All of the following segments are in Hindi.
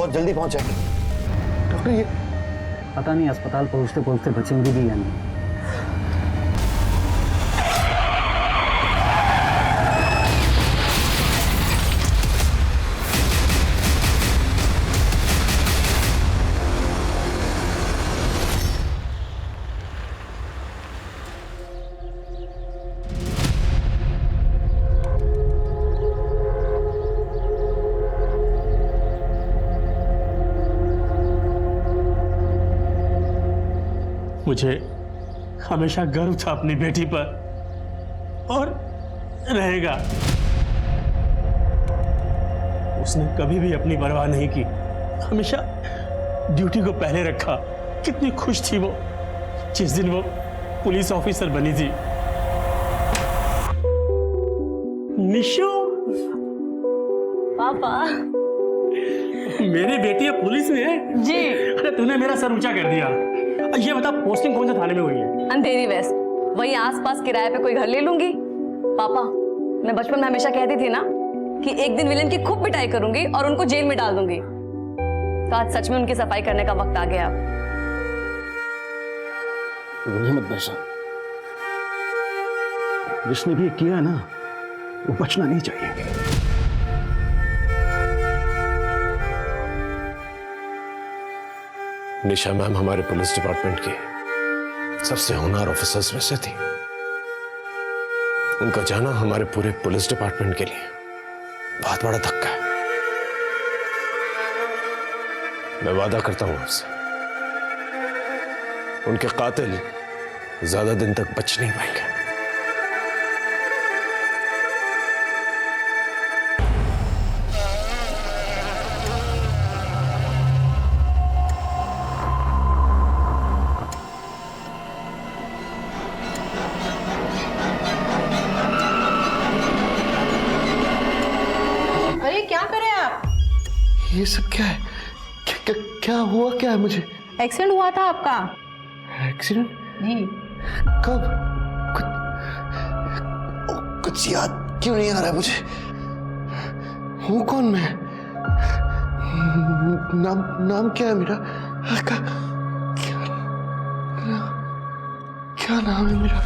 बहुत जल्दी पहुंच जाएंगे। डॉक्टर ये पता नहीं अस्पताल पहुंचते पहुंचते बचेंगे भी या नहीं। मुझे हमेशा गर्व था अपनी बेटी पर और रहेगा। उसने कभी भी अपनी परवाह नहीं की, हमेशा ड्यूटी को पहले रखा। कितनी खुश थी वो जिस दिन वो पुलिस ऑफिसर बनी थी। निशो पापा, मेरी बेटी है पुलिस में जी। अरे तूने मेरा सर ऊंचा कर दिया। ये बता पोस्टिंग कौन से थाने में हुई है? अंधेरी वेस्ट, वही आसपास किराए पे कोई घर ले लूंगी। पापा, मैं बचपन में हमेशा कहती थी ना कि एक दिन विलेन की खूब पिटाई करूंगी और उनको जेल में डाल दूंगी। तो आज सच में उनकी सफाई करने का वक्त आ गया। रोने मत बैसा, जिसने भी किया ना वो बचना नहीं चाहिए। निशा मैम हमारे पुलिस डिपार्टमेंट की सबसे होनहार ऑफिसर्स में से थी। उनका जाना हमारे पूरे पुलिस डिपार्टमेंट के लिए बहुत बड़ा धक्का है। मैं वादा करता हूं आपसे, उनके कातिल ज्यादा दिन तक बच नहीं पाएंगे। ये सब क्या है? क्या हुआ? क्या है? मुझे एक्सीडेंट हुआ था आपका। एक्सीडेंट? जी। कब? कुछ याद क्यों नहीं आ रहा है मुझे? हूँ कौन मैं? नाम क्या है मेरा? क्या नाम है मेरा?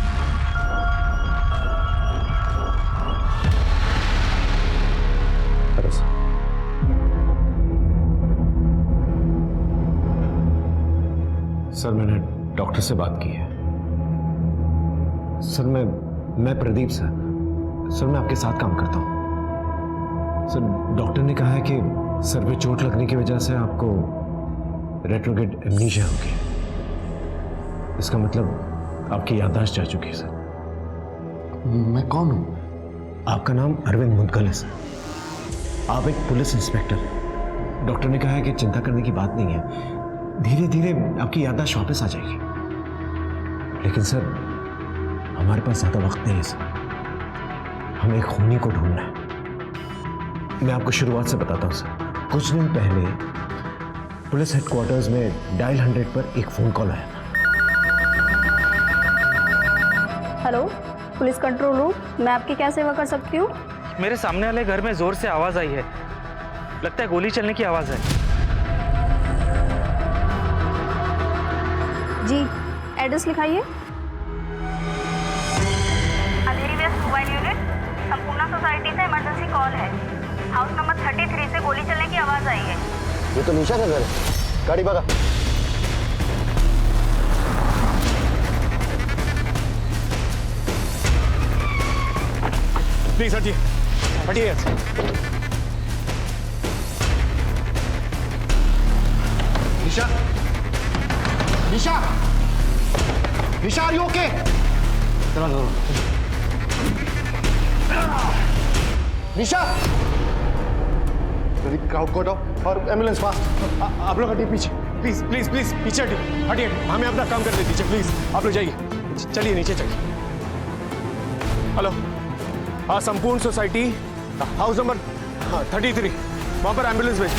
सर मैंने डॉक्टर से बात की है। सर मैं प्रदीप सर मैं आपके साथ काम करता हूं। सर डॉक्टर ने कहा है कि सर पे चोट लगने की वजह से आपको रेट्रोग्रेड एमनीशिया हो गया। इसका मतलब आपकी याददाश्त जा चुकी है सर। मैं कौन हूं? आपका नाम अरविंद मुदगल है सर। आप एक पुलिस इंस्पेक्टर हैं। डॉक्टर ने कहा है कि चिंता करने की बात नहीं है, धीरे धीरे आपकी याददाश्त वापस आ जाएगी। लेकिन सर हमारे पास ज्यादा वक्त नहीं है सर, हमें एक खूनी को ढूंढना है। मैं आपको शुरुआत से बताता हूं सर। कुछ दिन पहले पुलिस हेडक्वार्टर्स में डायल 100 पर एक फोन कॉल आया था। हेलो, पुलिस कंट्रोल रूम, मैं आपकी क्या सेवा कर सकती हूँ? मेरे सामने वाले घर में जोर से आवाज आई है, लगता है गोली चलने की आवाज है। जी, एड्रेस लिखाइए। अंधेरी waste mobile unit, Sampurna society से इमरजेंसी कॉल है। हाउस नंबर 33 से गोली चलने की आवाज आई है। ये तो निशा का घर है। गाड़ी भगा। प्लीज हटिए, हटिए। Nisha, Nisha, Nisha, are you okay? चलो निशा, जल्दी क्राउड को हटाओ और एम्बुलेंस फास्ट। आप लोग हटिए पीछे, प्लीज प्लीज प्लीज पीछे हटिए, हटिए। हमें अपना काम करने दीजिए प्लीज। आप लोग जाइए, चलिए नीचे चलिए। हेलो, हाँ, संपूर्ण सोसाइटी हाउस नंबर 33, वहां पर एम्बुलेंस भेज।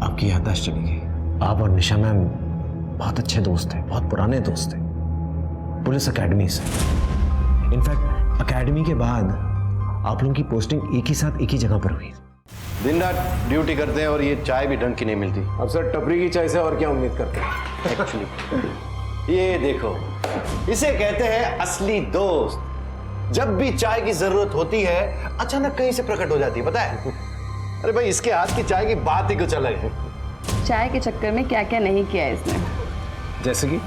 आपकी याददाश्त चली गई। आप और निशा मैम बहुत अच्छे दोस्त हैं, बहुत पुराने दोस्त हैं, पुलिस अकेडमी से। इनफैक्ट अकेडमी के बाद आप लोगों की पोस्टिंग एक ही साथ एक ही जगह पर हुई। दिन रात ड्यूटी करते हैं और ये चाय भी ढंग की नहीं मिलती। अब सर टपरी की चाय से और क्या उम्मीद करते हैं? एक्चुअली ये देखो, इसे कहते हैं असली दोस्त। जब भी चाय की जरूरत होती है अचानक कहीं से प्रकट हो जाती है, पता है? अरे भाई, इसके हाथ की चाय की बात ही कुछ अलग है। चाय के चक्कर में क्या क्या नहीं किया है इसने। जैसे कि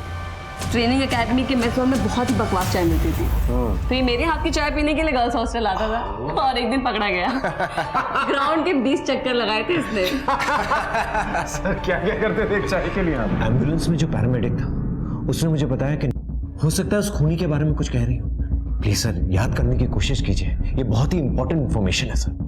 ट्रेनिंग एकेडमी के मेसों में बहुत ही बकवास चाय मिलती थी, तो ये मेरे हाथ की चाय पीने के लिए गर्ल्स हॉस्टल आता था और एक दिन पकड़ा गया। ग्राउंड के 20 चक्कर लगाए थे इसने। सर क्या क्या करते थे एक चाय के लिए आप? एम्बुलेंस में जो पैरामेडिक था उसने मुझे बताया कि हो सकता है उस खूनी के बारे में कुछ कह रही हूँ। प्लीज सर याद करने की कोशिश कीजिए, ये बहुत ही इंपॉर्टेंट इंफॉर्मेशन है सर।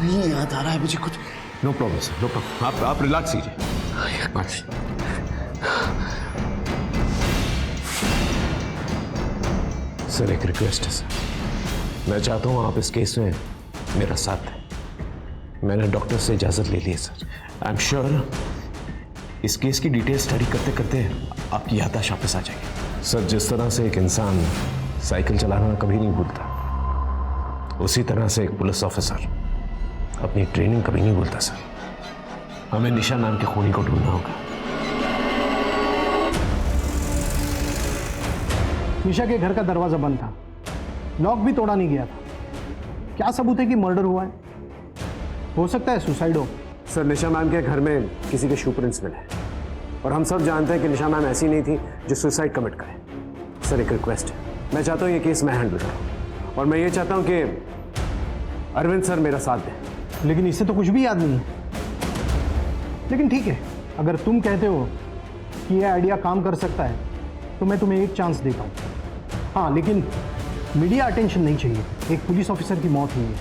नहीं याद आ रहा है मुझे कुछ। No problem sir, no problem. आप रिलैक्स कीजिए। सर एक रिक्वेस्ट है सर, मैं चाहता हूँ आप इस केस में मेरा साथ दें। मैंने डॉक्टर से इजाजत ले ली है सर। आई एम श्योर इस केस की डिटेल स्टडी करते करते आपकी याददाश्त वापस आ जाएगी। सर जिस तरह से एक इंसान साइकिल चलाना कभी नहीं भूलता, उसी तरह से एक पुलिस ऑफिसर अपनी ट्रेनिंग कभी नहीं भूलता सर। हमें निशा नाम के खूनी को ढूंढना होगा। निशा के घर का दरवाजा बंद था, लॉक भी तोड़ा नहीं गया था। क्या सबूत है कि मर्डर हुआ है? हो सकता है सुसाइड हो। सर निशा मैम के घर में किसी के शू प्रिंट्स मिले और हम सब जानते हैं कि निशा मैम ऐसी नहीं थी जो सुसाइड कमिट करे। सर एक रिक्वेस्ट है, मैं चाहता हूँ ये केस मैं हैंडल करूँ और मैं ये चाहता हूँ कि अरविंद सर मेरा साथ दें। लेकिन इससे तो कुछ भी याद नहीं है। लेकिन ठीक है, अगर तुम कहते हो कि यह आइडिया काम कर सकता है तो मैं तुम्हें एक चांस देता हूँ। हाँ, लेकिन मीडिया अटेंशन नहीं चाहिए। एक पुलिस ऑफिसर की मौत हुई है,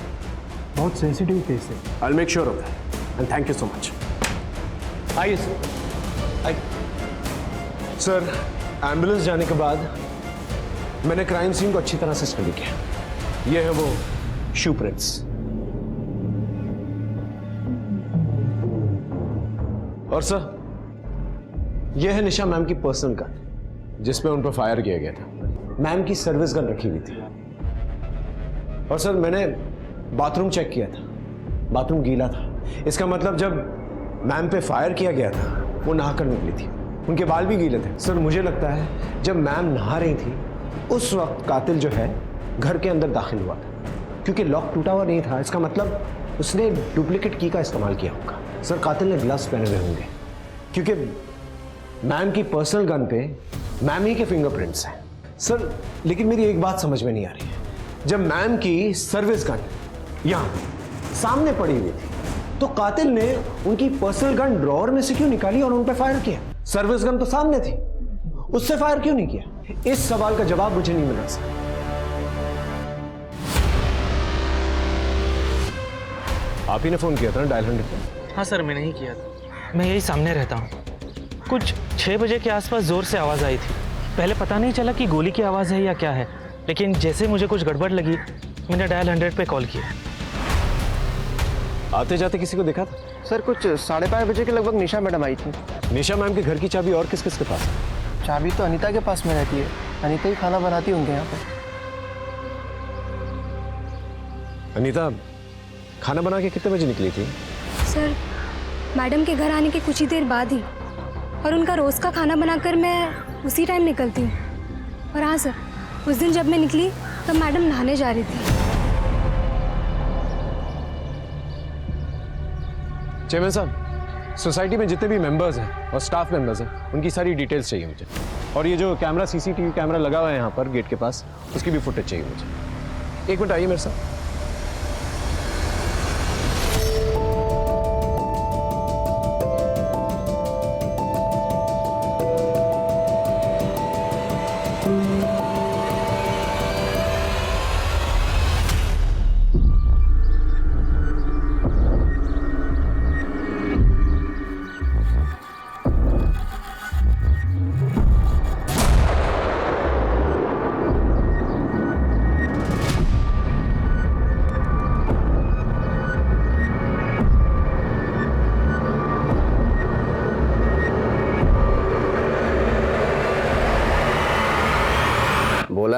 बहुत सेंसिटिव केस है। I will make sure of that and thank you so much. आइए सर। सर एम्बुलेंस जाने के बाद मैंने क्राइम सीन को अच्छी तरह से स्टडी किया। ये है वो शू प्रिंट्स और सर यह है निशा मैम की पर्सनल गन जिस पे उन पर फायर किया गया था। मैम की सर्विस गन रखी हुई थी और सर मैंने बाथरूम चेक किया था, बाथरूम गीला था। इसका मतलब जब मैम पे फायर किया गया था वो नहाकर निकली थी, उनके बाल भी गीले थे। सर मुझे लगता है जब मैम नहा रही थी उस वक्त कातिल जो है घर के अंदर दाखिल हुआ था, क्योंकि लॉक टूटा हुआ नहीं था। इसका मतलब उसने डुप्लीकेट की का इस्तेमाल किया होगा। सर कातिल ने ग्लव्स पहने हुए होंगे क्योंकि मैम की पर्सनल गन पे मैम ही के फिंगरप्रिंट्स हैं। सर लेकिन मेरी एक बात समझ में नहीं आ रही है, जब मैम की सर्विस गन यहां सामने पड़ी हुई थी तो कातिल ने उनकी पर्सनल गन ड्रॉअर में से क्यों निकाली और उन पर फायर किया? सर्विस गन तो सामने थी, उससे फायर क्यों नहीं किया? इस सवाल का जवाब मुझे नहीं मिला सर। आप ही ने फोन किया था ना डायल 100 पे? हाँ सर, मैंने ही किया था। मैं यही सामने रहता हूँ। कुछ 6 बजे के आसपास ज़ोर से आवाज़ आई थी। पहले पता नहीं चला कि गोली की आवाज़ है या क्या है, लेकिन जैसे मुझे कुछ गड़बड़ लगी मैंने डायल 100 पे कॉल किया। आते जाते किसी को देखा था? सर कुछ 5:30 बजे के लगभग निशा मैडम आई थी। निशा मैम के घर की चाबी और किस किस के पास है? चाबी तो अनीता के पास में रहती है, अनीता ही खाना बनाती होंगे यहाँ पे। अनीता खाना बना के कितने बजे निकली थी? सर मैडम के घर आने के कुछ ही देर बाद ही, और उनका रोज़ का खाना बनाकर मैं उसी टाइम निकलती हूँ। और हाँ सर, उस दिन जब मैं निकली तब मैडम नहाने जा रही थी। चेयरमैन साहब, सोसाइटी में जितने भी मेंबर्स हैं और स्टाफ मेंबर्स हैं उनकी सारी डिटेल्स चाहिए मुझे, और ये जो कैमरा सीसीटीवी कैमरा लगा हुआ है यहाँ पर गेट के पास उसकी भी फुटेज चाहिए मुझे। एक मिनट आइए मेरे साथ।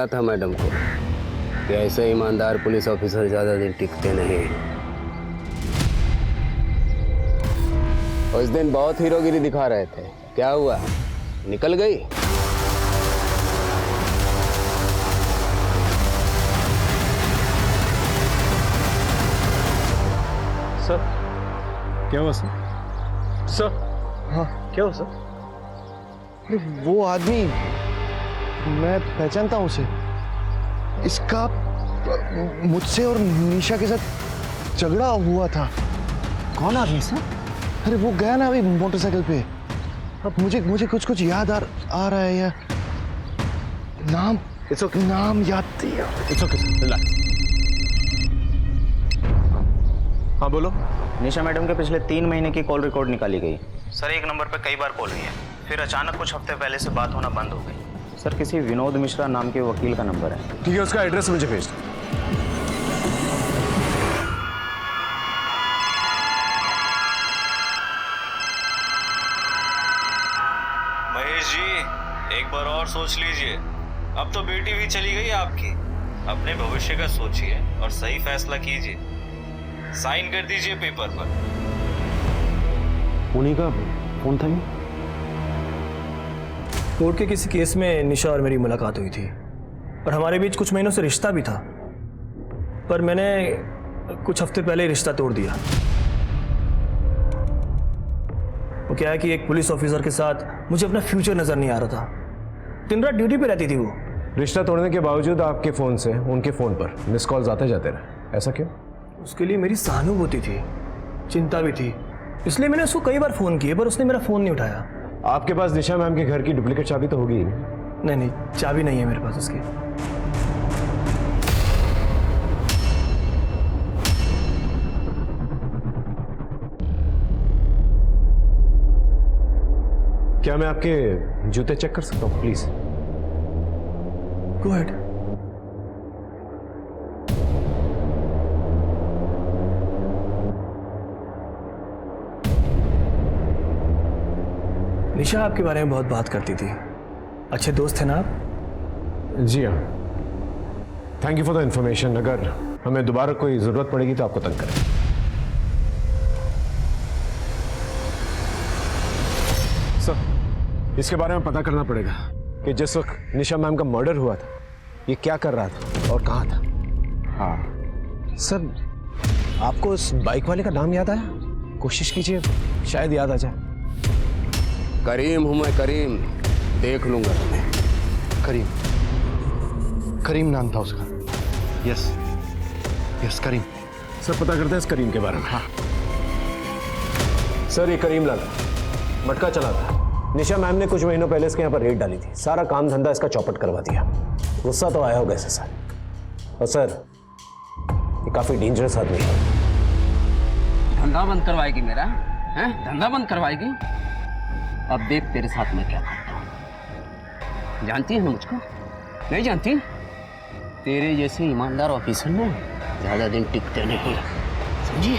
बोला था मैडम को कि ऐसे ईमानदार पुलिस ऑफिसर ज़्यादा दिन टिकते नहीं। उस दिन बहुत हीरोगिरी दिखा रहे थे, क्या हुआ, निकल गई? सर क्या हुआ सर? सर हाँ क्या हुआ सर? अरे वो आदमी, मैं पहचानता हूँ उसे। इसका मुझसे और निशा के साथ झगड़ा हुआ था। कौन आदमी सर? अरे वो गया ना अभी मोटरसाइकिल पे। अब मुझे कुछ याद आ रहा है यार। नाम नाम याद दिया। It's okay sir, relax. हाँ बोलो। निशा मैडम के पिछले 3 महीने की कॉल रिकॉर्ड निकाली गई। सर एक नंबर पर कई बार कॉल हुई है, फिर अचानक कुछ हफ्ते पहले से बात होना बंद हो गई। सर किसी विनोद मिश्रा नाम के वकील का नंबर है। ठीक है, उसका एड्रेस मुझे भेज दो। महेश जी एक बार और सोच लीजिए, अब तो बेटी भी चली गई आपकी। अपने भविष्य का सोचिए और सही फैसला कीजिए। साइन कर दीजिए पेपर पर। उन्हीं का फोन था ये? कोर्ट के किसी केस में निशा और मेरी मुलाकात हुई थी और हमारे बीच कुछ महीनों से रिश्ता भी था, पर मैंने कुछ हफ्ते पहले रिश्ता तोड़ दिया। वो क्या है कि एक पुलिस ऑफिसर के साथ मुझे अपना फ्यूचर नजर नहीं आ रहा था। दिन रात ड्यूटी पे रहती थी वो। रिश्ता तोड़ने के बावजूद आपके फोन से उनके फोन पर मिस कॉल्स आते जाते रहे, ऐसा क्यों? उसके लिए मेरी सहानुभूति थी, चिंता भी थी, इसलिए मैंने उसको कई बार फ़ोन किए पर उसने मेरा फ़ोन नहीं उठाया। आपके पास निशा मैम के घर की डुप्लीकेट चाबी तो होगी? नहीं, चाबी नहीं है मेरे पास उसकी। क्या मैं आपके जूते चेक कर सकता हूँ प्लीज? Go ahead. निशा आपके बारे में बहुत बात करती थी, अच्छे दोस्त थे ना आप? जी हाँ, thank you for the information. अगर हमें दोबारा कोई जरूरत पड़ेगी तो आपको तंग करें। सर इसके बारे में पता करना पड़ेगा कि जिस वक्त निशा मैम का मर्डर हुआ था ये क्या कर रहा था और कहाँ था। हाँ सर, आपको उस बाइक वाले का नाम याद आया? कोशिश कीजिए, शायद याद आ जाए। करीम हूं मैं, करीम, देख लूंगा तुम्हें। करीम नाम था उसका। यस करीम। सर पता करते हैं इस करीम के बारे में। हाँ सर, ये करीम लाल मटका चला था। निशा मैम ने कुछ महीनों पहले इसके यहाँ पर रेड डाली थी, सारा काम धंधा इसका चौपट करवा दिया। गुस्सा तो आया होगा इसे सर। और सर ये काफी डेंजरस आदमी है। धंधा बंद करवाएगी मेरा? हैं? धंधा बंद करवाएगी? अब देख तेरे साथ में क्या करता हूँ। जानती है ना मुझको? नहीं जानती? तेरे जैसे ईमानदार ऑफिसर में ज्यादा दिन टिकते नहीं, समझी?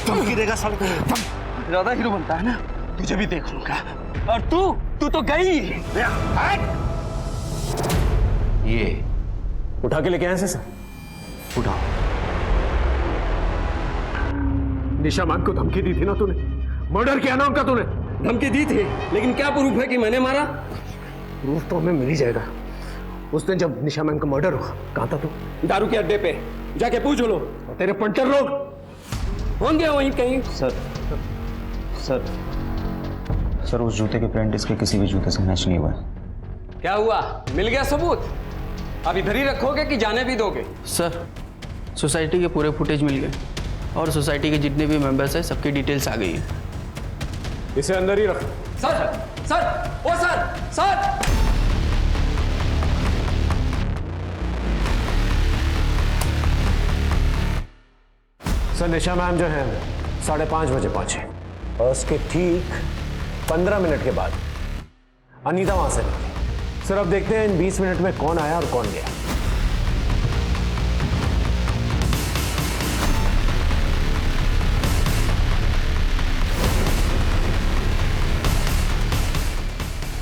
धमकी देगा साले को। ज्यादा हीरो बनता है ना, तुझे भी देख लूंगा। और तू तो गई। ये उठा के लेके आए सर? उठाओ। निशा मैम को धमकी दी थी ना तूने? मर्डर किया ना उनका तूने? धमकी दी थी, लेकिन क्या प्रूफ है कि मैंने मारा? प्रूफ तो हमें मिल ही जाएगा। उस दिन जब निशा मैम का मर्डर हुआ कहाँ था तू? दारू के अड्डे पे जाके पूछ लो। और तेरे पंटर लोग होंगे वहीं कहीं। सर उस जूते के प्रिंट इसके किसी भी जूते से मैच नहीं हुआ। क्या हुआ? मिल गया सबूत? अब इधर ही रखोगे कि जाने भी दोगे? सर सोसाइटी के पूरे फुटेज मिल गए और सोसाइटी के जितने भी मेंबर्स हैं सबकी डिटेल्स आ गई है। इसे अंदर ही रखो। सर। सर निशा मैम जो है 5:30 बजे पहुंचे और उसके ठीक 15 मिनट के बाद अनीता वहां से निकली। सर अब देखते हैं इन 20 मिनट में कौन आया और कौन गया।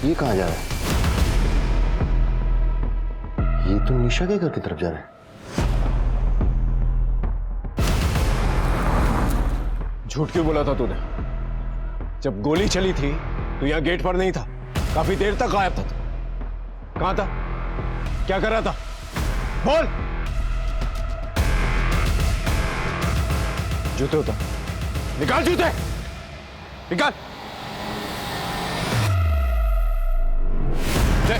ये कहाँ जा रहा है? ये तो निशा के घर की तरफ जा रहा है। झूठ क्यों बोला था तूने? जब गोली चली थी तो यहां गेट पर नहीं था, काफी देर तक गायब था तू। कहां था? क्या कर रहा था? बोल। जूते उतार, निकाल जूते, निकाल। ले।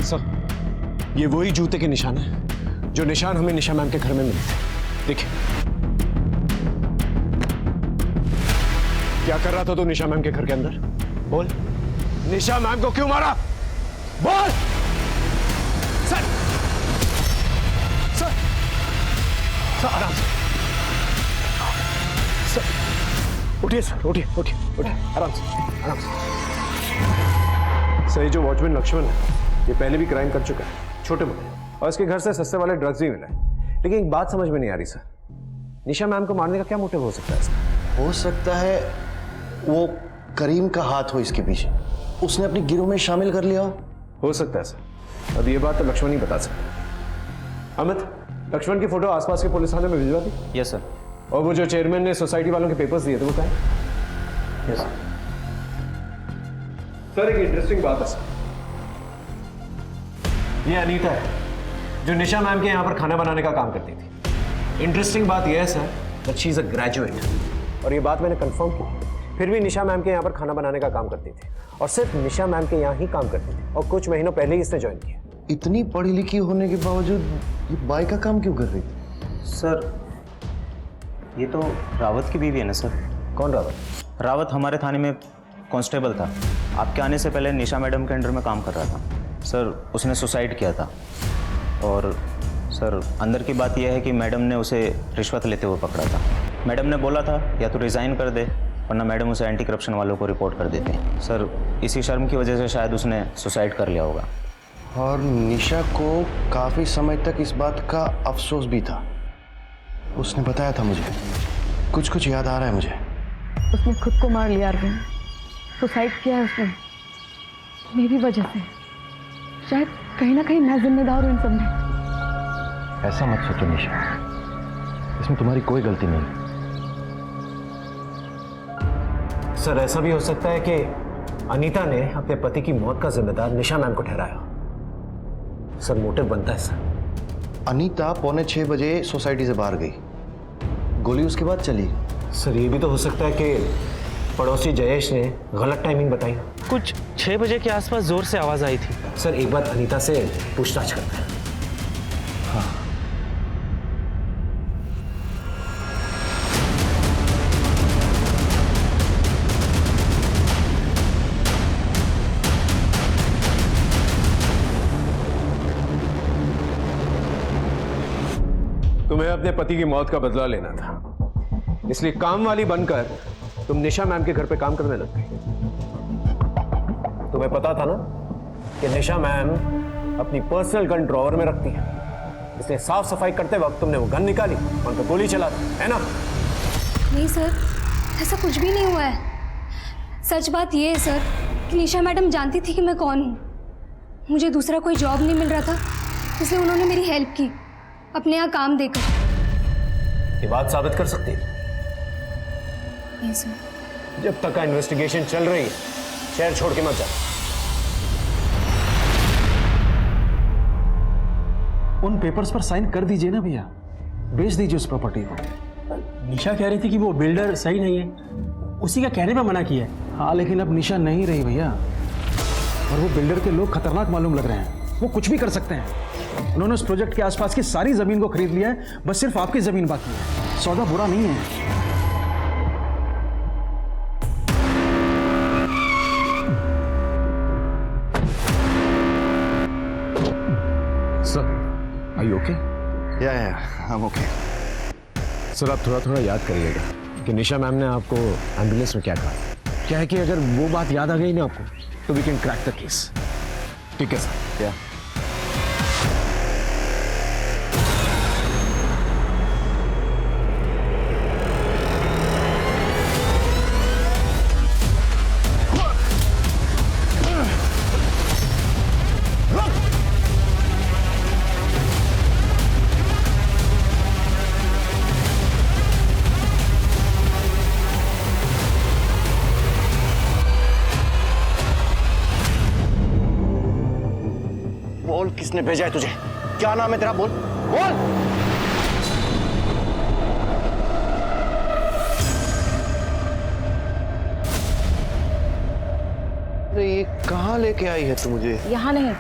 सर, ये वही जूते के निशान है जो निशान हमें निशा मैम के घर में मिले थे। देखिए। क्या कर रहा था तू निशा मैम के घर के अंदर? बोल। निशा मैम को क्यों मारा? बोल। सर, सर, सर, आराम से। सर, उठिए सर, उठिए, उठिए, उठिए, आराम से, आराम से। सर, ये जो वॉचमैन लक्ष्मण है, ये पहले भी क्राइम कर चुका है, छोटे मोटे, और इसके घर से सस्ते वाले ड्रग्स भी मिले हैं। लेकिन एक बात समझ में नहीं आ रही सर, निशा मैम को मारने का क्या मोटिव हो सकता है इसका? हो सकता है वो करीम का हाथ हो इसके पीछे, उसने अपनी गिरोह में शामिल कर लिया हो सकता है सर। अब ये बात तो लक्ष्मण ही बता सकता है। अमित, लक्ष्मण की फोटो आसपास के पुलिस थाने में भिजवा दी। Yes sir. और वो जो चेयरमैन ने सोसाइटी वालों के पेपर्स दिए थे वो क्या है? Yes sir. एक इंटरेस्टिंग बात है सर, ये अनीता है जो निशा मैम के यहाँ पर खाना बनाने का काम करती थी। इंटरेस्टिंग बात यह है sir that she is a graduate, और ये बात मैंने कंफर्म की। फिर भी निशा मैम के यहाँ पर खाना बनाने का काम करती थी, और सिर्फ निशा मैम के यहाँ ही काम करती थी, और कुछ महीनों पहले ही इसने ज्वाइन किया। इतनी पढ़ी लिखी होने के बावजूद ये बाई का काम क्यों कर रही थी? सर, ये तो रावत की बीवी है ना सर? कौन रावत? रावत हमारे थाने में कांस्टेबल था। आपके आने से पहले निशा मैडम के अंडर में काम कर रहा था सर। उसने सुसाइड किया था, और सर अंदर की बात यह है कि मैडम ने उसे रिश्वत लेते हुए पकड़ा था। मैडम ने बोला था या तो रिज़ाइन कर दे, वरना मैडम उसे एंटी करप्शन वालों को रिपोर्ट कर देते हैं। सर इसी शर्म की वजह से शायद उसने सुसाइड कर लिया होगा। और निशा को काफी समय तक इस बात का अफसोस भी था। उसने बताया था मुझे, कुछ कुछ याद आ रहा है मुझे। उसने खुद को मार लिया अरविंद, सुसाइड किया है उसने मेरी वजह से। शायद कहीं ना कहीं मैं जिम्मेदार हूँ इन सब में। ऐसा मत सोचो निशा, इसमें तुम्हारी कोई गलती नहीं। सर ऐसा भी हो सकता है कि अनीता ने अपने पति की मौत का जिम्मेदार निशा मैम को ठहराया। सर मोटिव बनता है सर। अनीता 5:45 बजे सोसाइटी से बाहर गई, गोली उसके बाद चली। सर ये भी तो हो सकता है कि पड़ोसी जयेश ने गलत टाइमिंग बताई। कुछ 6 बजे के आसपास जोर से आवाज आई थी। सर एक बार अनीता से पूछताछ करते हैं। हाँ। तुम्हें अपने पति की मौत का बदला लेना था, इसलिए काम वाली बनकर तुम निशा मैम के घर पे काम करने लग गई। तुम्हें पता था ना कि निशा मैम अपनी पर्सनल गन ड्रॉवर में रखती है, इसलिए साफ सफाई करते वक्त तुमने वो गन निकाली और उन पर गोली चला दी, है ना? नहीं सर, ऐसा कुछ भी नहीं हुआ है। सच बात ये है सर कि निशा मैडम जानती थी कि मैं कौन हूँ। मुझे दूसरा कोई जॉब नहीं मिल रहा था, इसलिए उन्होंने मेरी हेल्प की अपने यहाँ काम देकर। ये बात साबित कर सकती है? नहीं सर। जब तक का इन्वेस्टिगेशन चल रही है शहर छोड़ के मत जा। उन पेपर्स पर साइन कर दीजिए ना भैया, बेच दीजिए उस प्रॉपर्टी को। निशा कह रही थी कि वो बिल्डर सही नहीं है, उसी का कहने पर मना किया है। हाँ लेकिन अब निशा नहीं रही भैया, और वो बिल्डर के लोग खतरनाक मालूम लग रहे हैं। वो कुछ भी कर सकते हैं। उन्होंने उस प्रोजेक्ट के आसपास की सारी जमीन को खरीद लिया है, बस सिर्फ आपकी जमीन बाकी है। सौदा बुरा नहीं है। Sir are you okay? या I'm okay। सर आप थोड़ा थोड़ा याद करिएगा कि निशा मैम ने आपको एम्बुलेंस में क्या कहा। क्या है कि अगर वो बात याद आ गई ना आपको तो we can crack the case. ठीक है सर? या किसने भेजा है तुझे? क्या नाम है तेरा? बोल बोल। अरे ये कहाँ लेके आई है तू मुझे? यहाँ नहीं,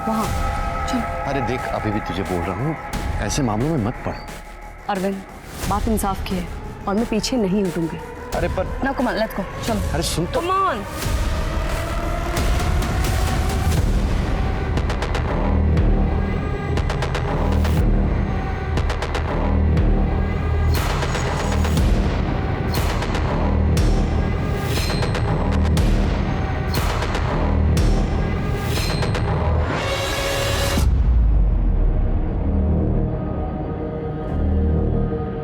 वहाँ। चल। अरे देख, अभी भी तुझे बोल रहा हूँ, ऐसे मामलों में मत पड़। अरविंद, बात इंसाफ की है और मैं पीछे नहीं हटूंगी। अरे पर ना कम ऑन, लेट्स गो, चलो। अरे सुन तो। Come on.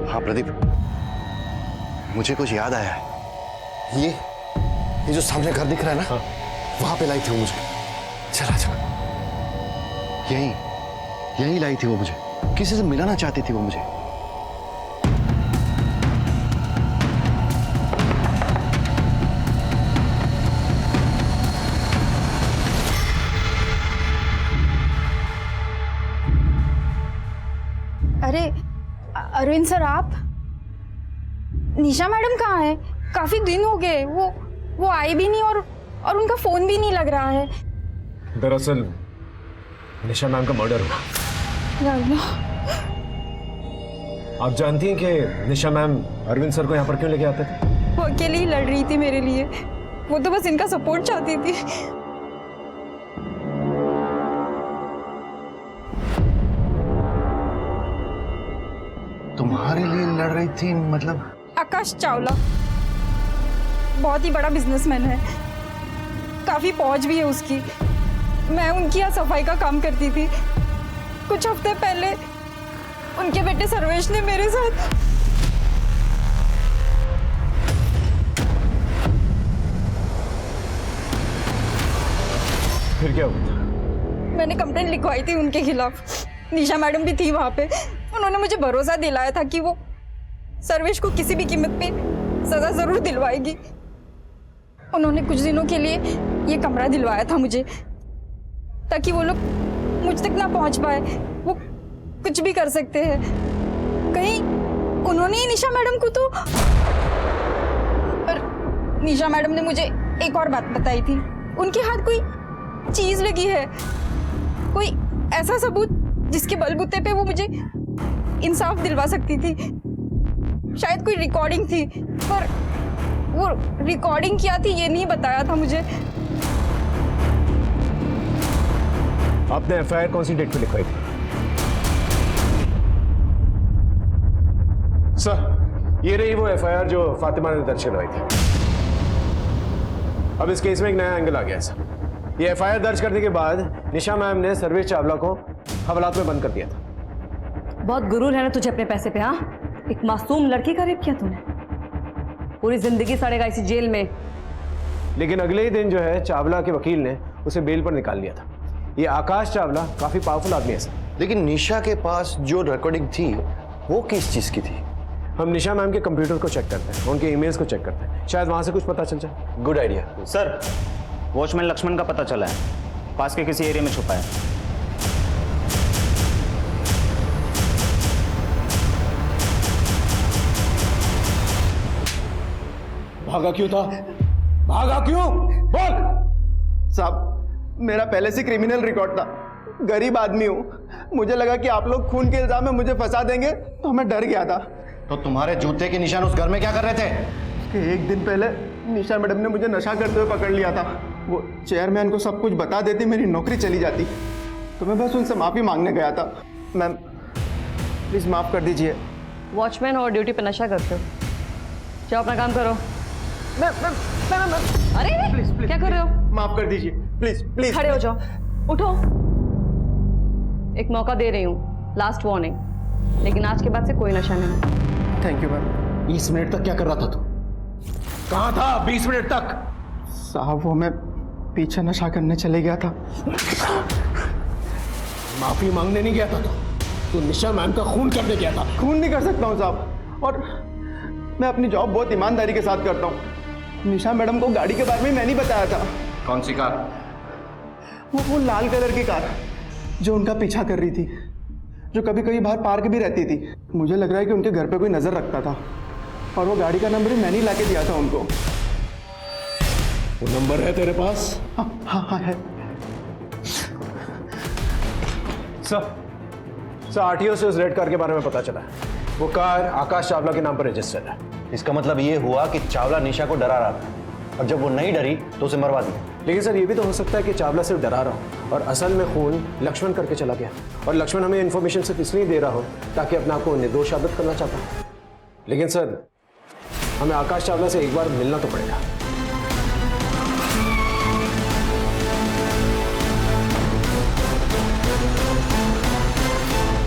हाँ प्रदीप, मुझे कुछ याद आया है। ये जो सामने घर दिख रहा है ना, वहां पे लाई थी वो मुझे। चला चला, यही लाई थी वो मुझे। किसी से मिलाना चाहती थी वो मुझे। अरे अरविंद सर, आप? निशा मैडम कहाँ है? काफी दिन हो गए, वो आई भी नहीं और उनका फोन भी नहीं लग रहा है। दरअसल निशा मैम का मर्डर हुआ। या अल्लाह। आप जानती हैं कि निशा मैम अरविंद सर को यहाँ पर क्यों लेके आते थे? वो अकेली ही लड़ रही थी मेरे लिए। वो तो बस इनका सपोर्ट चाहती थी। तुम्हारे लिए लड़ रही थी? मतलब? आकाश चावला बहुत ही बड़ा बिजनेसमैन है, काफी पहुंच भी है उसकी। मैं उनकी यहाँ सफाई का काम करती थी। कुछ हफ्ते पहले उनके बेटे सर्वेश ने मेरे साथ फिर क्या हुआ? मैंने कंप्लेंट लिखवाई थी उनके खिलाफ। निशा मैडम भी थी वहां पे। उन्होंने मुझे भरोसा दिलाया था कि वो सर्वेश को किसी भी कीमत पे सजा जरूर दिलवाएगी। उन्होंने कुछ दिनों के लिए ये कमरा दिलवाया था मुझे, ताकि वो लोग मुझ तक ना पहुंच पाए। वो कुछ भी कर सकते हैं। कहीं उन्होंने ही निशा मैडम को तो। पर निशा मैडम ने मुझे एक और बात बताई थी। उनके हाथ कोई चीज लगी है, कोई ऐसा सबूत जिसके बलबूते पे वो मुझे इंसाफ दिलवा सकती थी। शायद कोई रिकॉर्डिंग थी, पर वो रिकॉर्डिंग क्या थी ये नहीं बताया था मुझे। आपने एफआईआर कौन सी डेट पे लिखवाई थी? सर, ये रही वो एफआईआर जो फातिमा ने दर्ज करवाई थी। अब इस केस में एक नया एंगल आ गया है सर। ये एफआईआर दर्ज करने के बाद निशा मैम ने सर्वेश चावला को हवालात में बंद कर दिया था। बहुत गुरूर है ना तुझे अपने पैसे पे? हाँ, एक मासूम लड़की का रेप किया तूने, पूरी जिंदगी सड़ेगा इसी जेल में। लेकिन अगले ही दिन जो है चावला के वकील ने उसे बेल पर निकाल लिया था। ये आकाश चावला काफी पावरफुल आदमी है सर। लेकिन निशा के पास जो रिकॉर्डिंग थी वो किस चीज की थी? हम निशा मैम के कंप्यूटर को चेक करते हैं, उनके ईमेल्स को चेक करते हैं, शायद वहां से कुछ पता चल जाए। Good idea sir. Watchman Lakshman का पता चला है, पास के किसी एरिया में छुपा है। भागा क्यों था? भागा क्यों? बोल। साहब, मेरा पहले से क्रिमिनल रिकॉर्ड था। गरीब आदमी हूँ। मुझे लगा कि आप लोग खून के इल्जाम में मुझे फंसा देंगे, तो मैं डर गया था। तो तुम्हारे जूते के निशान उस घर में क्या कर रहे थे? कि एक दिन पहले निशा मैडम ने मुझे नशा करते हुए पकड़ लिया था। वो चेयरमैन को सब कुछ बता देती, मेरी नौकरी चली जाती। तो मैं बस उनसे माफ़ी मांगने गया था। मैम प्लीज़ माफ़ कर दीजिए। वॉचमैन और ड्यूटी पे नशा करते हो? जाओ अपना काम करो। अरे प्लीज प्लीज क्या कर रहे हो? माफ कर दीजिए, प्लीज प्लीज। खड़े हो जाओ, उठो। एक मौका दे रही हूँ, लास्ट वार्निंग, लेकिन आज के बाद से कोई नशा नहीं। Thank you ma'am. 20 मिनट तक क्या कर रहा था तू? कहाँ था 20 मिनट तक? साहब, वो मैं पीछे नशा करने चले गया था। माफी मांगने नहीं गया था तू निशा मैम का खून करने गया था। खून नहीं कर सकता हूँ साहब, और मैं अपनी जॉब बहुत ईमानदारी के साथ करता हूँ। निशा मैडम को गाड़ी के बारे में मैं नहीं बताया था। कौन सी कार? वो लाल कलर की कार जो उनका पीछा कर रही थी, जो कभी कभी बाहर पार्क भी रहती थी। मुझे लग रहा है कि उनके घर पे कोई नजर रखता था और वो गाड़ी का नंबर ही मैंने ही लाके दिया था उनको। वो नंबर है तेरे पास? हाँ हाँ हाँ है। सर आरटीओ से उस रेड कार के बारे में पता चला है। वो कार आकाश चावला के नाम पर रजिस्टर्ड है। इसका मतलब ये हुआ कि चावला निशा को डरा रहा था और जब वो नहीं डरी तो उसे मरवा दिया। लेकिन सर ये भी तो हो सकता है कि चावला सिर्फ डरा रहा हो और असल में खून लक्ष्मण करके चला गया, और लक्ष्मण हमें इन्फॉर्मेशन सिर्फ इसलिए दे रहा हो ताकि अपने आप को निर्दोष साबित करना चाहता है। लेकिन सर हमें आकाश चावला से एक बार मिलना तो पड़ेगा।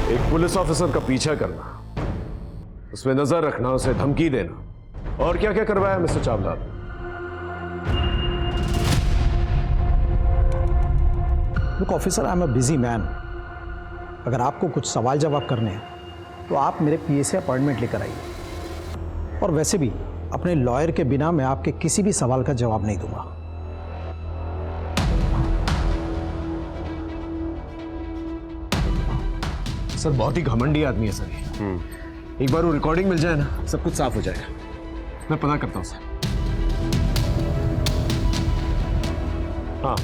एक पुलिस ऑफिसर का पीछा करना, उसमें नजर रखना, उसे धमकी देना, और क्या क्या करवाया mister Chawla? Look officer, I am a busy man. अगर आपको कुछ सवाल जवाब करने हैं तो आप मेरे पीए से अपॉइंटमेंट लेकर आइए। और वैसे भी अपने लॉयर के बिना मैं आपके किसी भी सवाल का जवाब नहीं दूंगा। सर बहुत ही घमंडी आदमी है सर ये। एक बार वो रिकॉर्डिंग मिल जाए ना, सब कुछ साफ हो जाएगा। मैं पता करता हूँ सर। हाँ,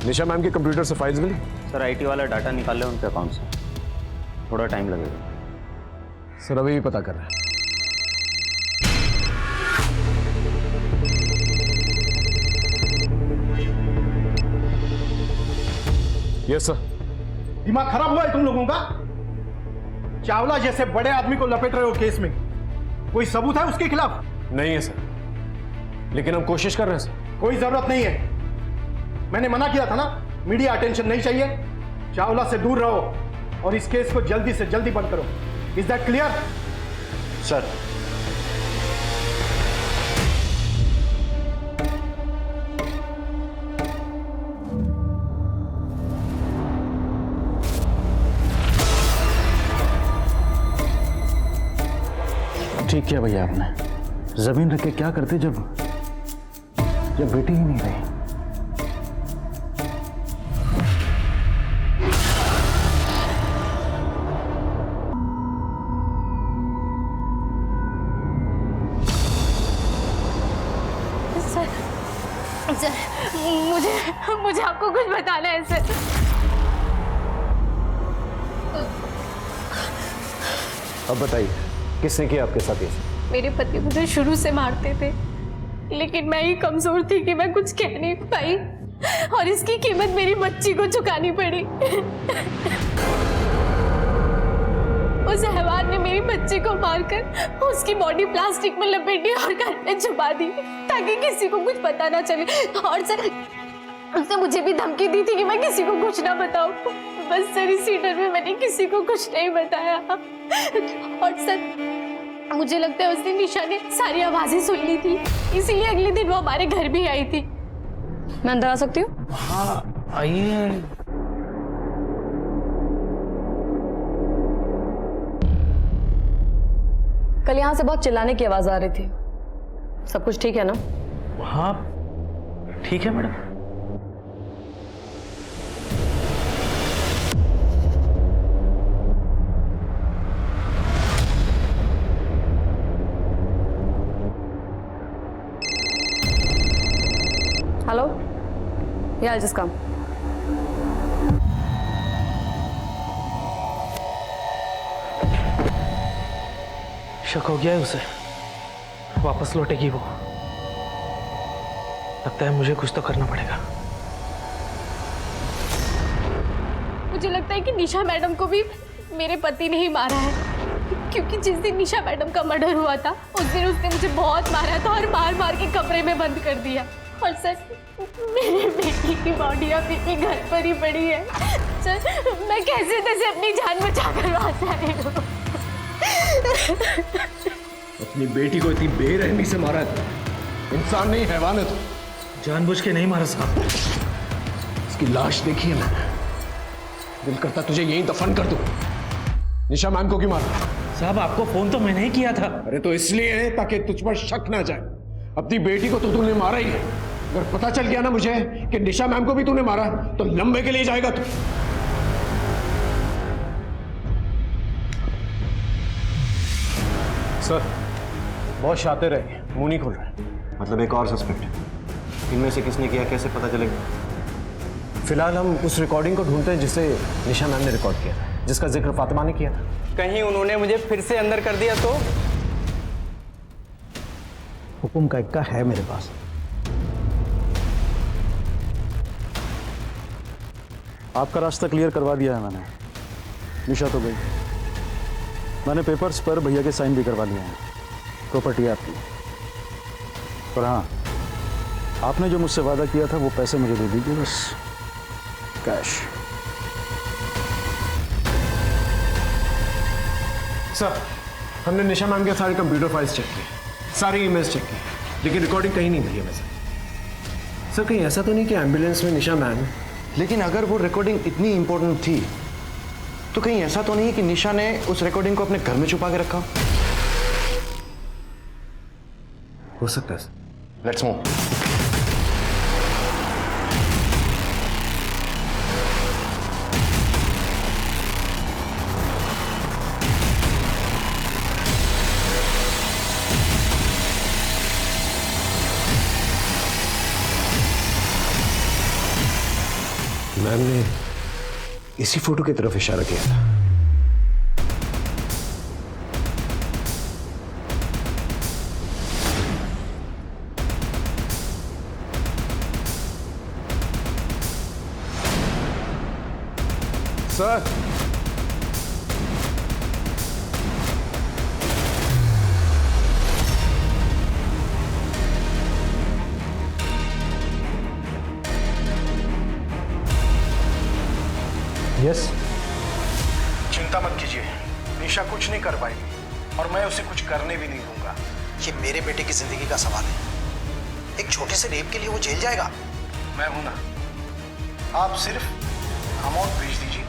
निशा मैम के कंप्यूटर से फाइल्स मिली? सर आईटी वाला डाटा निकाल ले उनके अकाउंट से, थोड़ा टाइम लगेगा। सर अभी भी पता कर रहे हैं। Yes sir. दिमाग खराब हुआ है तुम लोगों का? चावला जैसे बड़े आदमी को लपेट रहे हो केस में, कोई सबूत है उसके खिलाफ? नहीं है सर, लेकिन हम कोशिश कर रहे हैं सर। कोई जरूरत नहीं है, मैंने मना किया था ना, मीडिया अटेंशन नहीं चाहिए। चावला से दूर रहो और इस केस को जल्दी से जल्दी बंद करो। Is that clear? सर ठीक किया भैया आपने। जमीन रख के क्या करते जब बेटी ही नहीं रही। सर मुझे आपको कुछ बताना है सर। अब बताइए किसने किया आपके साथ ये? मेरे पति मुझे शुरू से मारते थे, लेकिन मैं ही कमजोर थी कि मैं कुछ कह नहीं पाई और इसकी कीमत मेरी बच्ची को चुकानी पड़ी। उस हैवान ने मेरी बच्ची को मारकर उसकी बॉडी प्लास्टिक में लपेटी और घर में छुपा दी ताकि किसी को कुछ पता ना चले। और सर उसने मुझे भी धमकी दी थी कि मैं किसी को कुछ ना बताऊं। बस सर इसी डर में मैंने किसी को कुछ नहीं बताया। और सर मुझे लगता है उस दिन निशा ने सारी आवाजें सुन ली थी, इसीलिए अगले दिन वो हमारे घर भी आई थी। मैं अंदर आ सकती हूँ? हाँ आइए। कल यहाँ से बहुत चिल्लाने की आवाज आ रही थी, सब कुछ ठीक है ना? हाँ ठीक है madam. Hello, yeah, I'll just come. शक हो गया है उसे, वापस लौटेगी वो। लगता है मुझे कुछ तो करना पड़ेगा। मुझे लगता है कि निशा मैडम को भी मेरे पति ने ही मारा है, क्योंकि जिस दिन निशा मैडम का मर्डर हुआ था उस दिन उसने मुझे बहुत मारा था और मार मार के कमरे में बंद कर दिया। और सर मेरी बेटी की बॉडी अभी भी घर पर ही पड़ी है। सर मैं कैसे तैसे अपनी जान बचा कर वापस आई हूँ। अपनी बेटी को इतनी बेरहमी से मारा है, इंसान नहीं हैवान है तू। जानबूझ के नहीं मारा साहब। इसकी लाश देखी है मैंने, दिल करता तुझे यहीं दफन कर दूं। निशा मैम को क्यों मारा? साहब आपको फोन तो मैंने ही किया था। अरे तो इसलिए है ताकि तुझ पर शक ना जाए। अपनी बेटी को तो तूने मारा ही है, अगर पता चल गया ना मुझे कि निशा मैम को भी तूने मारा तो लंबे के लिए जाएगा तू। सर बहुत शातिर है, मुंह नहीं खोल रहा है। मतलब एक और सस्पेक्ट, इनमें से किसने किया कैसे पता चलेगा? फिलहाल हम उस रिकॉर्डिंग को ढूंढते हैं जिसे निशा मैम ने रिकॉर्ड किया था, जिसका जिक्र फातिमा ने किया था। कहीं उन्होंने मुझे फिर से अंदर कर दिया तो? हुकुम का इक्का है मेरे पास। आपका रास्ता क्लियर करवा दिया है मैंने। निशा तो गई, मैंने पेपर्स पर भैया के साइन भी करवा लिए हैं, प्रॉपर्टी है आपकी। पर हाँ, आपने जो मुझसे वादा किया था वो पैसे मुझे दे दीजिए बस, कैश। सर हमने निशा मैम के सारे कंप्यूटर फाइल्स चेक किए, सारी ईमेल्स चेक की, लेकिन रिकॉर्डिंग कहीं नहीं मिली हमें। सर कहीं ऐसा तो नहीं कि एम्बुलेंस में निशा मैम, लेकिन अगर वो रिकॉर्डिंग इतनी इंपॉर्टेंट थी तो कहीं ऐसा तो नहीं कि निशा ने उस रिकॉर्डिंग को अपने घर में छुपा के रखा? हो सकता है सर। Let's move. मैम ने इसी फोटो की तरफ इशारा किया था। Sir yes. चिंता मत कीजिए, निशा कुछ नहीं कर पाएगी और मैं उसे कुछ करने भी नहीं दूंगा। ये मेरे बेटे की जिंदगी का सवाल है। एक छोटे से रेप के लिए वो जेल जाएगा? मैं हूं ना, आप सिर्फ अमाउंट भेज दीजिए,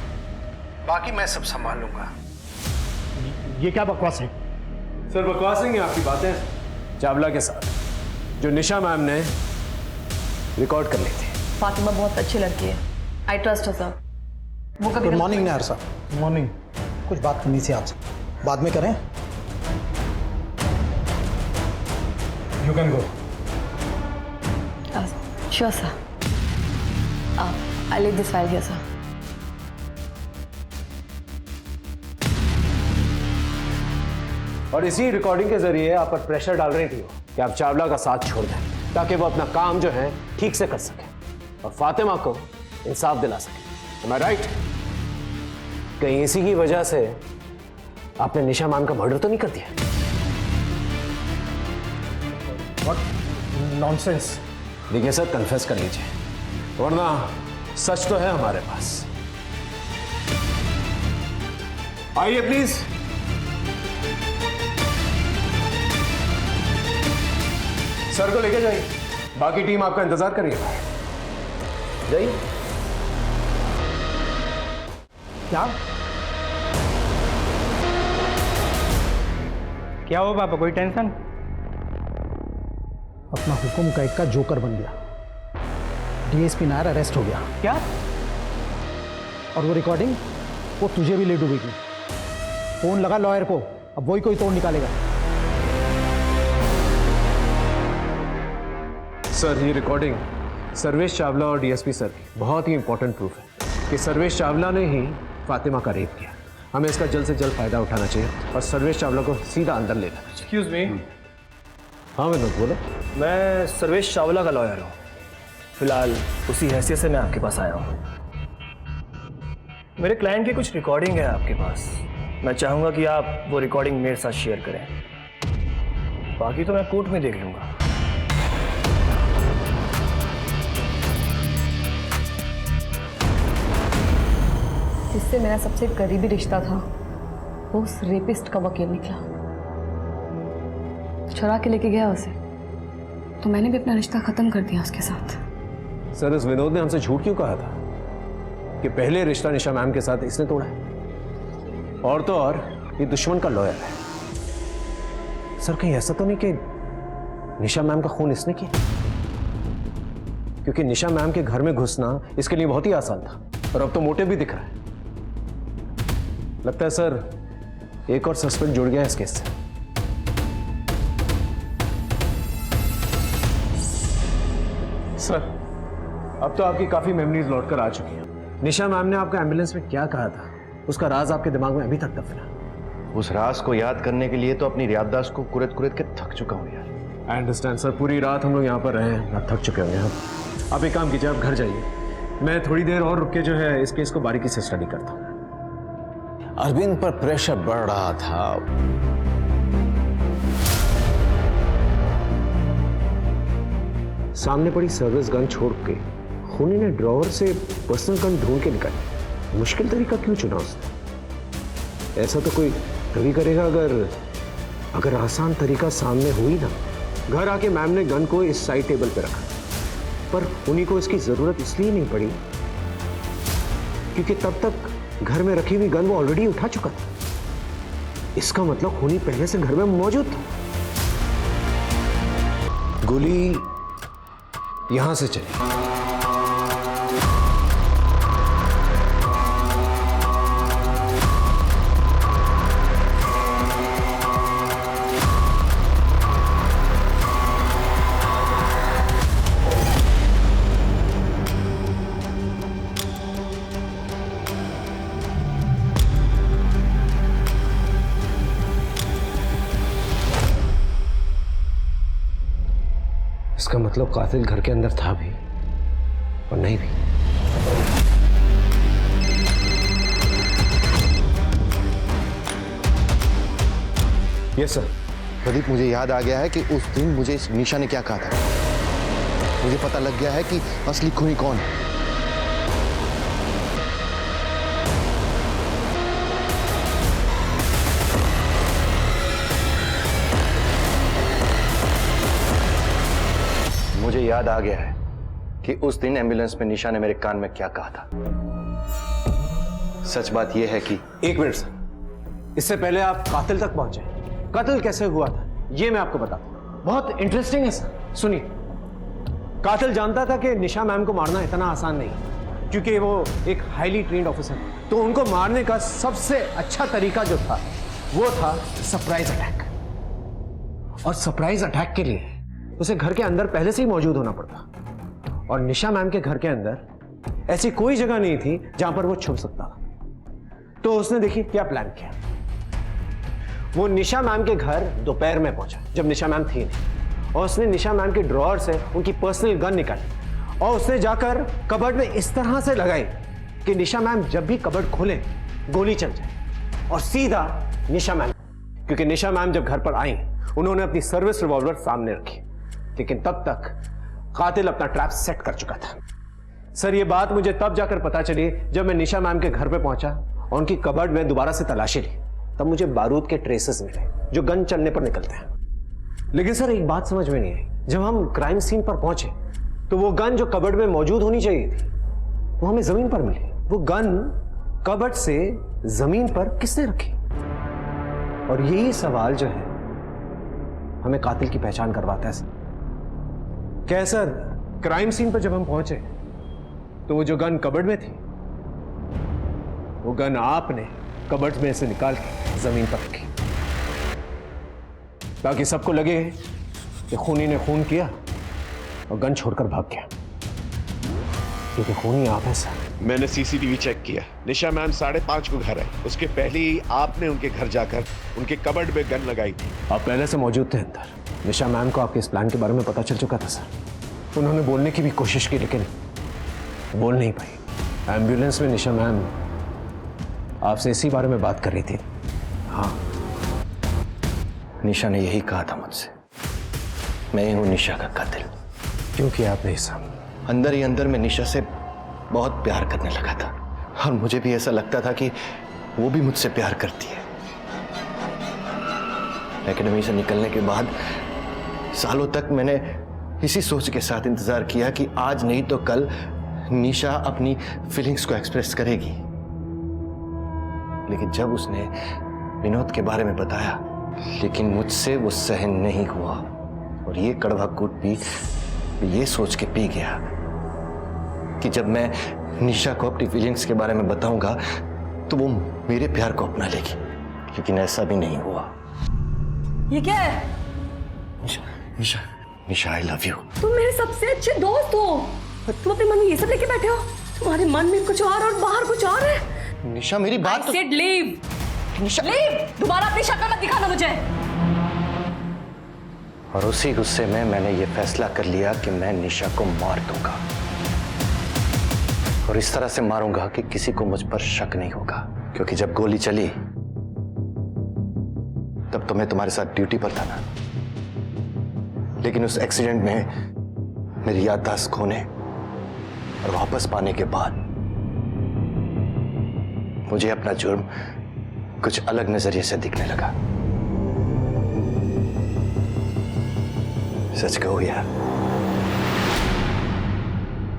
बाकी मैं सब संभाल लूंगा। ये क्या बकवास है? सर बकवास नहीं है, आपकी बातें चावला के साथ जो निशा मैम ने रिकॉर्ड कर ली थी। फातिमा बहुत अच्छी लड़की है, आई ट्रस्ट हर सर। वो कभी गुड मॉर्निंग नायर साहब। मॉर्निंग। कुछ बात करनी थी आपसे, बाद में करें? You can go. Sure sir, I leave this file here sir. और इसी रिकॉर्डिंग के जरिए आप पर प्रेशर डाल रही थी कि आप चावला का साथ छोड़ दें ताकि वो अपना काम जो है ठीक से कर सके और फातिमा को इंसाफ दिला सके। Am I right? कहीं इसी की वजह से आपने निशा मैम का मर्डर तो नहीं कर दिया? What nonsense? देखिए सर, कन्फेस कर लीजिए, वरना सच तो है हमारे पास। आइए प्लीज। सर को लेके जाइए, बाकी टीम आपका इंतजार कर रही है। जाइए। क्या हो पापा, कोई टेंशन? अपना हुकुम का इक्का जोकर बन गया। डीएसपी नायर अरेस्ट हो गया। क्या? और वो रिकॉर्डिंग, वो तुझे भी ले डूबेगी। फोन लगा लॉयर को, अब वही कोई तोड़ निकालेगा। सर ये रिकॉर्डिंग सर्वेश चावला और डीएसपी सर की बहुत ही इंपॉर्टेंट प्रूफ है कि सर्वेश चावला ने ही फातिमा का रेप किया। हमें इसका जल्द से जल्द फायदा उठाना चाहिए और सर्वेश चावला को सीधा अंदर ले जाना चाहिए। Excuse me. हाँ विनोद बोलो। मैं सर्वेश चावला का लॉयर हूँ, फिलहाल उसी हैसियत से मैं आपके पास आया हूँ। मेरे क्लाइंट की कुछ रिकॉर्डिंग है आपके पास, मैं चाहूँगा कि आप वो रिकॉर्डिंग मेरे साथ शेयर करें, बाकी तो मैं कोर्ट में देख लूँगा। जिससे मेरा सबसे करीबी रिश्ता था वो उस रेपिस्ट का वकील निकला। चुरा के लेके गया उसे, तो मैंने भी अपना रिश्ता खत्म कर दिया उसके साथ। सर इस विनोद ने हमसे झूठ क्यों कहा था कि पहले रिश्ता निशा मैम के साथ इसने तोड़ा है? और तो और ये दुश्मन का लॉयर है। सर कहीं ऐसा तो नहीं कि निशा मैम का खून इसने किया? क्योंकि निशा मैम के घर में घुसना इसके लिए बहुत ही आसान था और अब तो मोटिव भी दिख रहा है। लगता है सर एक और सस्पेक्ट जुड़ गया है इस केस से। सर, अब तो आपकी काफी मेमोरीज लौट कर आ चुकी हैं। निशा मैम ने आपको एम्बुलेंस में क्या कहा था, उसका राज आपके दिमाग में अभी तक दफन है। उस राज को याद करने के लिए तो अपनी याददाश्त को कुरेद कुरेद के थक चुका हूँ यार। आई अंडरस्टैंड सर, पूरी रात हम लोग यहाँ पर रहे हैं, आप थक चुके होंगे। हम आप एक काम कीजिए, आप घर जाइए, मैं थोड़ी देर और रुक के जो है इस केस को बारीकी से स्टडी करता हूँ। अरविंद पर प्रेशर बढ़ रहा था। सामने पड़ी सर्विस गन छोड़ के खूनी ने ड्रॉवर से पर्सनल गन ढूंढ के निकाली। मुश्किल तरीका क्यों चुना उसने? ऐसा तो कोई तभी करेगा अगर आसान तरीका सामने हुई ना। घर आके मैम ने गन को इस साइड टेबल पे रखा, पर खूनी को इसकी जरूरत इसलिए नहीं पड़ी क्योंकि तब तक घर में रखी हुई गन वो ऑलरेडी उठा चुका था। इसका मतलब खूनी पहले से घर में मौजूद था। गोली यहां से चली। इसका मतलब कातिल घर के अंदर था भी और नहीं भी। Yes sir. प्रदीप, मुझे याद आ गया है कि उस दिन मुझे इस निशा ने क्या कहा था। मुझे पता लग गया है कि असली खूनी कौन है। मुझे याद आ गया है कि उस दिन एम्बुलेंस में निशा ने मेरे कान में क्या कहा था। सच बात यह है कि एक मिनट सर, इससे पहले आप कातिल तक पहुंचे। कत्ल कैसे हुआ था यह मैं आपको बताता हूं, बहुत इंटरेस्टिंग है सर। सुनिए, कातिल जानता था कि निशा मैम को मारना इतना आसान नहीं, क्योंकि वो एक हाईली ट्रेन्ड ऑफिसर, तो उनको मारने का सबसे अच्छा तरीका जो था वो था सरप्राइज अटैक। और सरप्राइज अटैक के लिए उसे घर के अंदर पहले से ही मौजूद होना पड़ता, और निशा मैम के घर के अंदर ऐसी कोई जगह नहीं थी जहां पर वो छुप सकता था। तो उसने देखिए क्या प्लान किया। वो निशा मैम के घर दोपहर में पहुंचा जब निशा मैम थी नहीं, और उसने निशा मैम के ड्रॉअर से उनकी पर्सनल गन निकाली और उसने जाकर कबर्ड में इस तरह से लगाई कि निशा मैम जब भी कबर्ड खोले गोली चल जाए, और सीधा निशा मैम, क्योंकि निशा मैम जब घर पर आई उन्होंने अपनी सर्विस रिवॉल्वर सामने रखी, लेकिन तब तक कातिल अपना ट्रैप सेट कर चुका था। सर, ये बात मुझे तब जाकर पता चली जब मैं निशा मैम के घर पे पहुंचा और उनकी कबर्ड में दोबारा से तलाशी ली। तब मुझे बारूद के ट्रेसेस मिले जो गन चलने पर निकलते हैं। लेकिन सर, एक बात समझ में नहीं आई, जब हम क्राइम सीन पर पहुंचे तो वो गन जो कबर्ड में मौजूद होनी चाहिए थी वो हमें जमीन पर मिली। वो गन कबर्ड से जमीन पर किसने रखी? और यही सवाल जो है हमें कातिल की पहचान करवाता है सर। क्या सर, क्राइम सीन पर जब हम पहुंचे तो वो जो गन कबर्ड में थी वो गन आपने कबर्ड में से निकाल के जमीन पर रखी, ताकि सबको लगे कि खूनी ने खून किया और गन छोड़कर भाग गया, क्योंकि खूनी आप है सर। मैंने सीसीटीवी चेक किया, निशा मैम 5:30 को घर आई। उसके पहले ही आपने उनके घर जाकर उनके कबर्ड में गन लगाई थी। आप पहले से मौजूद थे अंदर। निशा मैम को आपके इस प्लान के बारे में पता चल चुका था सर। उन्होंने बोलने की भी कोशिश की लेकिन बोल नहीं पाई। एम्बुलेंस में निशा मैम आपसे इसी बारे में बात कर रही थी। हाँ, निशा ने यही कहा था मुझसे, मैं ही हूं निशा का कातिल। क्यों किया आपने ये सब? अंदर ही अंदर मैं निशा से बहुत प्यार करने लगा था, और मुझे भी ऐसा लगता था कि वो भी मुझसे प्यार करती है। एकेडमी से निकलने के बाद सालों तक मैंने इसी सोच के साथ इंतजार किया कि आज नहीं तो कल निशा अपनी फीलिंग्स को एक्सप्रेस करेगी। लेकिन जब उसने विनोद के बारे में बताया, लेकिन मुझसे वो सहन नहीं हुआ, और ये कड़वा कूट भी ये सोच के पी गया कि जब मैं निशा को अपनी फीलिंग्स के बारे में बताऊंगा तो वो मेरे प्यार को अपना लेगी। लेकिन ऐसा भी नहीं हुआ। ये क्या है? निशा, निशा आई लव यू। तुम मेरे सबसे अच्छे दोस्त हो, तुम अपने मन में ये सब लेके बैठे हो। तुम्हारे मन में कुछ और बाहर कुछ और है। निशा मेरी बात I said leave. Nisha Leave. दोबारा अपनी शक्ल मत दिखाना मुझे। और उसी गुस्से में मैंने ये फैसला कर लिया कि मैं निशा को मार दूंगा, और इस तरह से मारूंगा कि किसी को मुझ पर शक नहीं होगा। क्योंकि जब गोली चली तब तो मैं तुम्हारे साथ ड्यूटी पर था ना, लेकिन उस एक्सीडेंट में मेरी याददाश्त खोने और वापस पाने के बाद मुझे अपना जुर्म कुछ अलग नजरिए से दिखने लगा। सच कहो यार,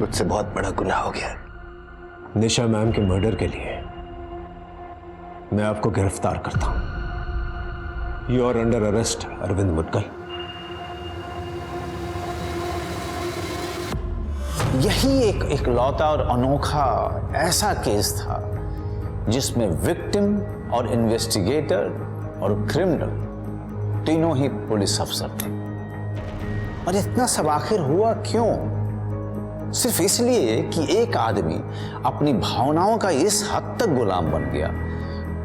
मुझसे बहुत बड़ा गुनाह हो गया। निशा मैम के मर्डर के लिए मैं आपको गिरफ्तार करता हूं। You are under arrest Arvind Mudgal. यही एक इकलौता और अनोखा ऐसा केस था जिसमें विक्टिम और इन्वेस्टिगेटर और क्रिमिनल तीनों ही पुलिस अफसर थे। और इतना सब आखिर हुआ क्यों? सिर्फ इसलिए कि एक आदमी अपनी भावनाओं का इस हद तक गुलाम बन गया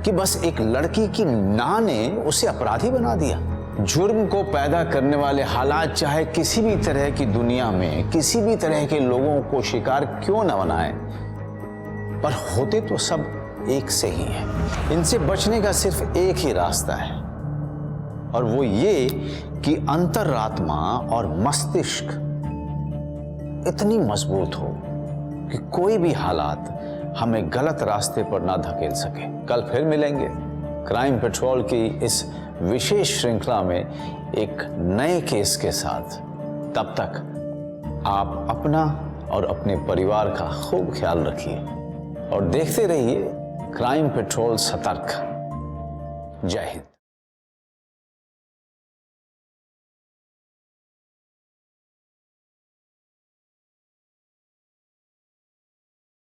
कि बस एक लड़की की ना ने उसे अपराधी बना दिया। जुर्म को पैदा करने वाले हालात चाहे किसी भी तरह की दुनिया में किसी भी तरह के लोगों को शिकार क्यों न बनाए, पर होते तो सब एक से ही हैं। इनसे बचने का सिर्फ एक ही रास्ता है, और वो ये कि अंतरात्मा और मस्तिष्क इतनी मजबूत हो कि कोई भी हालात हमें गलत रास्ते पर ना धकेल सके। कल फिर मिलेंगे क्राइम पेट्रोल की इस विशेष श्रृंखला में एक नए केस के साथ। तब तक आप अपना और अपने परिवार का खूब ख्याल रखिए और देखते रहिए क्राइम पेट्रोल सतर्क। जय हिंद।